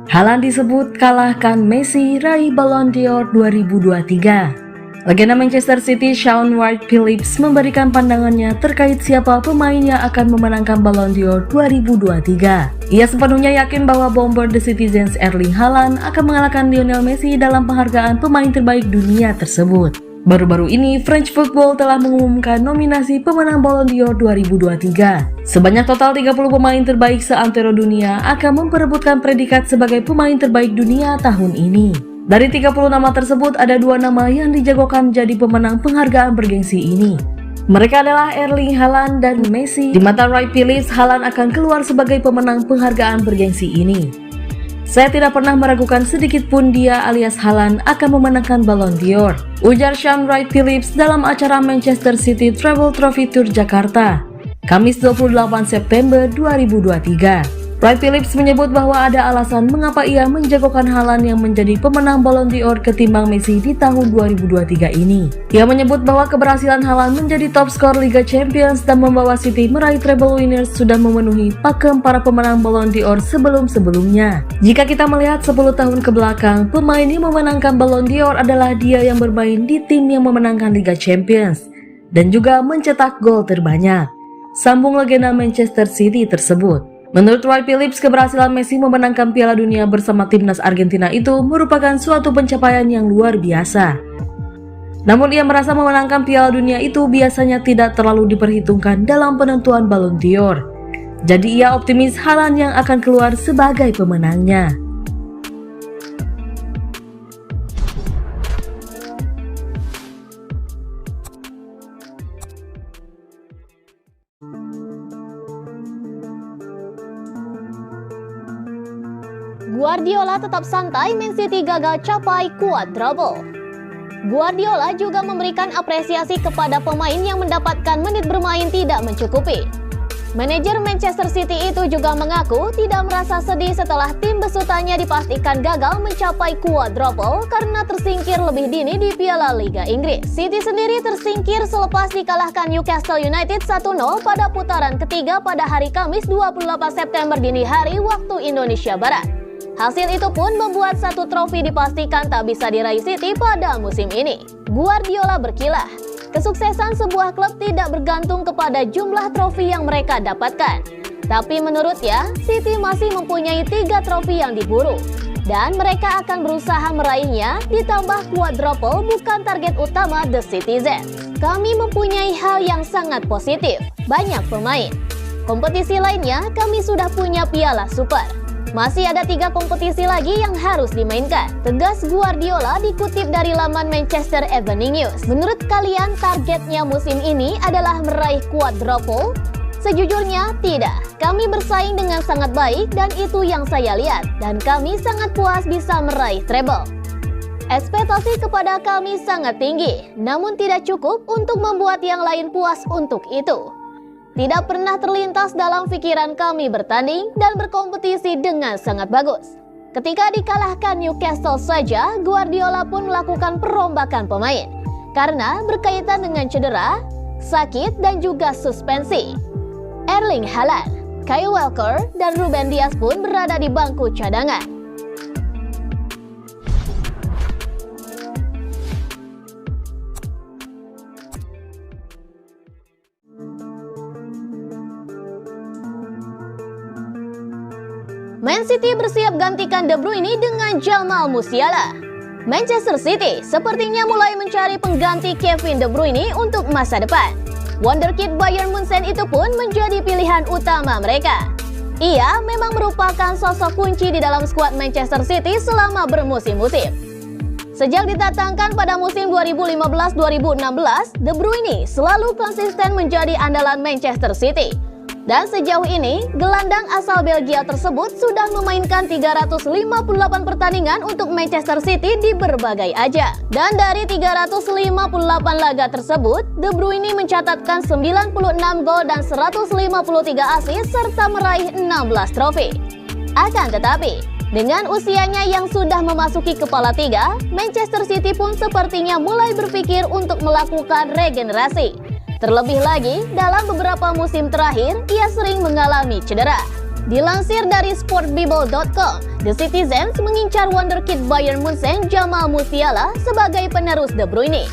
Haaland disebut kalahkan Messi raih Ballon d'Or 2023. Legenda Manchester City Sean Wright-Phillips memberikan pandangannya terkait siapa pemain yang akan memenangkan Ballon d'Or 2023. Ia sepenuhnya yakin bahwa bomber The Citizens Erling Haaland akan mengalahkan Lionel Messi dalam penghargaan pemain terbaik dunia tersebut. Baru-baru ini, French Football telah mengumumkan nominasi pemenang Ballon d'Or 2023. Sebanyak total 30 pemain terbaik seantero dunia akan memperebutkan predikat sebagai pemain terbaik dunia tahun ini. Dari 30 nama tersebut, ada 2 nama yang dijagokan jadi pemenang penghargaan bergengsi ini. Mereka adalah Erling Haaland dan Messi. Di mata Wright-Phillips, Haaland akan keluar sebagai pemenang penghargaan bergengsi ini. Saya tidak pernah meragukan sedikit pun dia alias Haaland akan memenangkan Ballon d'Or, ujar Sean Wright-Phillips dalam acara Manchester City Treble Trophy Tour Jakarta, Kamis 28 September 2023. Wright-Phillips menyebut bahwa ada alasan mengapa ia menjagokan Haaland yang menjadi pemenang Ballon d'Or ketimbang Messi di tahun 2023 ini. Ia menyebut bahwa keberhasilan Haaland menjadi top skor Liga Champions dan membawa City meraih treble winners sudah memenuhi pakem para pemenang Ballon d'Or sebelum-sebelumnya. Jika kita melihat 10 tahun ke belakang, pemain yang memenangkan Ballon d'Or adalah dia yang bermain di tim yang memenangkan Liga Champions dan juga mencetak gol terbanyak, sambung legenda Manchester City tersebut. Menurut Wright-Phillips, keberhasilan Messi memenangkan Piala Dunia bersama timnas Argentina itu merupakan suatu pencapaian yang luar biasa. Namun ia merasa memenangkan Piala Dunia itu biasanya tidak terlalu diperhitungkan dalam penentuan Ballon d'Or. Jadi ia optimis Haaland yang akan keluar sebagai pemenangnya. Guardiola tetap santai, Man City gagal capai quadruple. Guardiola juga memberikan apresiasi kepada pemain yang mendapatkan menit bermain tidak mencukupi. Manajer Manchester City itu juga mengaku tidak merasa sedih setelah tim besutannya dipastikan gagal mencapai quadruple karena tersingkir lebih dini di Piala Liga Inggris. City sendiri tersingkir selepas dikalahkan Newcastle United 1-0 pada putaran ketiga pada hari Kamis 28 September dini hari waktu Indonesia Barat. Hasil itu pun membuat satu trofi dipastikan tak bisa diraih City pada musim ini. Guardiola berkilah, kesuksesan sebuah klub tidak bergantung kepada jumlah trofi yang mereka dapatkan. Tapi menurutnya, City masih mempunyai 3 trofi yang diburu. Dan mereka akan berusaha meraihnya, ditambah quadruple bukan target utama The Citizens. Kami mempunyai hal yang sangat positif, banyak pemain. Kompetisi lainnya, kami sudah punya Piala Super. Masih ada 3 kompetisi lagi yang harus dimainkan, tegas Guardiola dikutip dari laman Manchester Evening News. Menurut kalian targetnya musim ini adalah meraih quadruple? Sejujurnya tidak, kami bersaing dengan sangat baik dan itu yang saya lihat, dan kami sangat puas bisa meraih treble. Ekspektasi kepada kami sangat tinggi, namun tidak cukup untuk membuat yang lain puas untuk itu. Tidak pernah terlintas dalam pikiran kami bertanding dan berkompetisi dengan sangat bagus. Ketika dikalahkan Newcastle saja, Guardiola pun melakukan perombakan pemain karena berkaitan dengan cedera, sakit, dan juga suspensi. Erling Haaland, Kyle Walker, dan Ruben Dias pun berada di bangku cadangan. Man City bersiap gantikan De Bruyne dengan Jamal Musiala. Manchester City sepertinya mulai mencari pengganti Kevin De Bruyne untuk masa depan. Wonderkid Bayern Munchen itu pun menjadi pilihan utama mereka. Ia memang merupakan sosok kunci di dalam skuad Manchester City selama bermusim-musim. Sejak didatangkan pada musim 2015-2016, De Bruyne selalu konsisten menjadi andalan Manchester City. Dan sejauh ini, gelandang asal Belgia tersebut sudah memainkan 358 pertandingan untuk Manchester City di berbagai ajang. Dan dari 358 laga tersebut, De Bruyne mencatatkan 96 gol dan 153 assist serta meraih 16 trofi. Akan tetapi, dengan usianya yang sudah memasuki kepala 3, Manchester City pun sepertinya mulai berpikir untuk melakukan regenerasi. Terlebih lagi, dalam beberapa musim terakhir, ia sering mengalami cedera. Dilansir dari sportbible.com, The Citizens mengincar wonderkid Bayern Munchen Jamal Musiala sebagai penerus De Bruyne.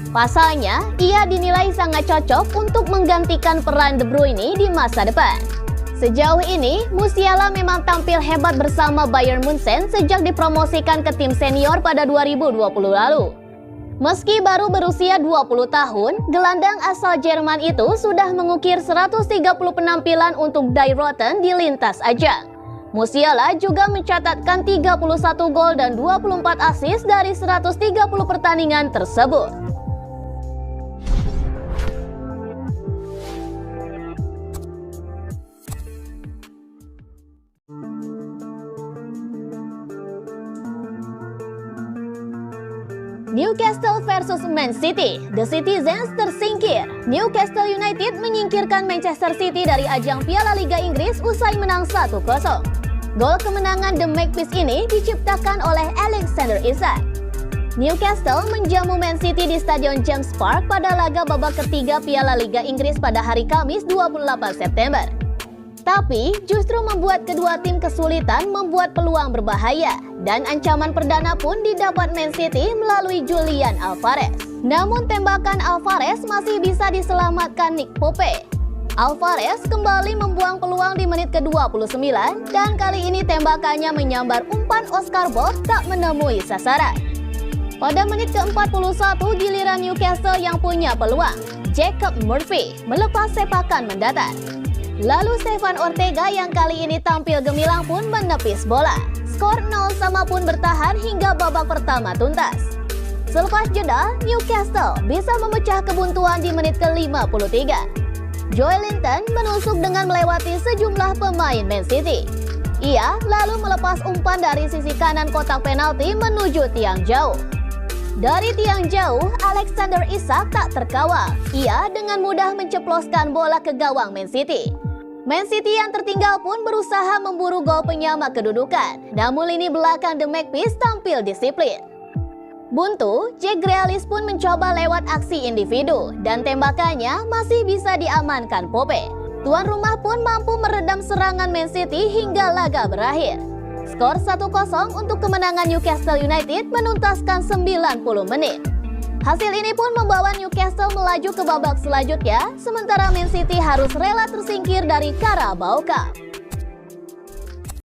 Pasalnya, ia dinilai sangat cocok untuk menggantikan peran De Bruyne di masa depan. Sejauh ini, Musiala memang tampil hebat bersama Bayern Munchen sejak dipromosikan ke tim senior pada 2020 lalu. Meski baru berusia 20 tahun, gelandang asal Jerman itu sudah mengukir 130 penampilan untuk Die Rotten di lintas ajang. Musiala juga mencatatkan 31 gol dan 24 assist dari 130 pertandingan tersebut. Newcastle versus Man City, The Citizens tersingkir. Newcastle United menyingkirkan Manchester City dari ajang Piala Liga Inggris usai menang 1-0. Gol kemenangan The Magpies ini diciptakan oleh Alexander Isak. Newcastle menjamu Man City di Stadion James Park pada laga babak ketiga Piala Liga Inggris pada hari Kamis 28 September. Tapi justru membuat kedua tim kesulitan membuat peluang berbahaya dan ancaman perdana pun didapat Man City melalui Julian Alvarez. Namun tembakan Alvarez masih bisa diselamatkan Nick Pope. Alvarez kembali membuang peluang di menit ke-29 dan kali ini tembakannya menyambar umpan Oscar Bob tak menemui sasaran. Pada menit ke-41 giliran Newcastle yang punya peluang. Jacob Murphy melepas sepakan mendatar. Lalu Stefan Ortega yang kali ini tampil gemilang pun menepis bola. Skor 0-0 pun bertahan hingga babak pertama tuntas. Selepas jeda, Newcastle bisa memecah kebuntuan di menit ke-53. Joelinton menusuk dengan melewati sejumlah pemain Man City. Ia lalu melepas umpan dari sisi kanan kotak penalti menuju tiang jauh. Dari tiang jauh, Alexander Isak tak terkawal. Ia dengan mudah menceploskan bola ke gawang Man City. Man City yang tertinggal pun berusaha memburu gol penyama kedudukan. Namun lini belakang The Magpies tampil disiplin. Buntu, Jack Grealish pun mencoba lewat aksi individu dan tembakannya masih bisa diamankan Pope. Tuan rumah pun mampu meredam serangan Man City hingga laga berakhir. Skor 1-0 untuk kemenangan Newcastle United menuntaskan 90 menit. Hasil ini pun membawa Newcastle melaju ke babak selanjutnya, sementara Man City harus rela tersingkir dari Carabao Cup.